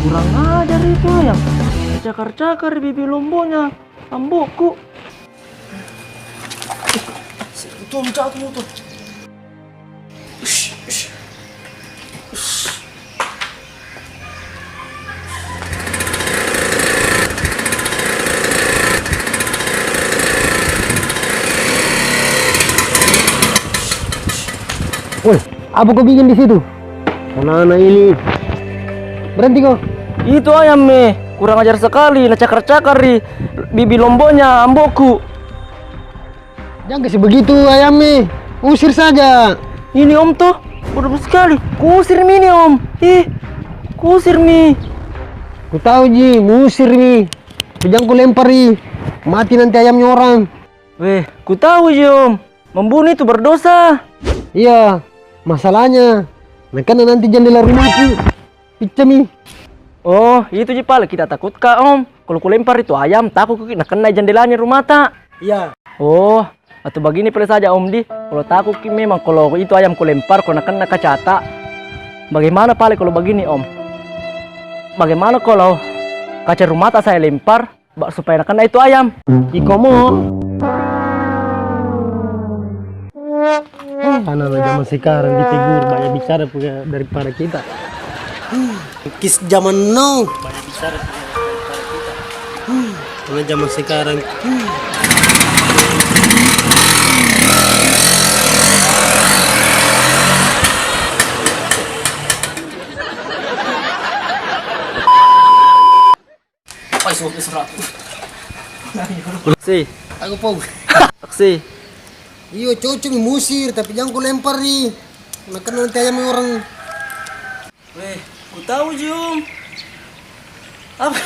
Kurang ajar itu ayam. Cakar-cakar di bibi lombonya. Ambokku. Itu jatuh tuh. Woi, apa kau bikin di situ? Anak-anak ini. Berhenti kau. Itu ayam kurang ajar sekali. Nah cakar-cakar di bibi lombonya ambokku. Jangan kasih begitu ayam usir saja. Ini om tuh bodoh sekali. Kusir ini om. Kusir Ku tahu ji, musir jangan ku lempar mati nanti ayamnya orang. Weh, ku tahu ji om. Membunuh itu berdosa. Iya, masalahnya karena nanti jendela rumahku pecah Oh, itu ji pala kita takut kak om. Kalau ku lempar itu ayam, takut kena jendelanya rumah tak. Iya. Oh, atau begini pilih saja om di. Kalau takut memang kalau itu ayam ku lempar kena kaca tak. Bagaimana paling kalau begini om? Bagaimana kalau kaca rumah tak saya lempar supaya kena itu ayam? Ikomo. Karena zaman sekarang ditegur banyak bicara daripada kita. Kis zaman now banyak bicara daripada kita. Karena zaman sekarang. Si, Aku pau. aksi. Iyo cocok musir tapi jangan ku lempar nanti ayam orang. Weh, ku tahu ji om. Apa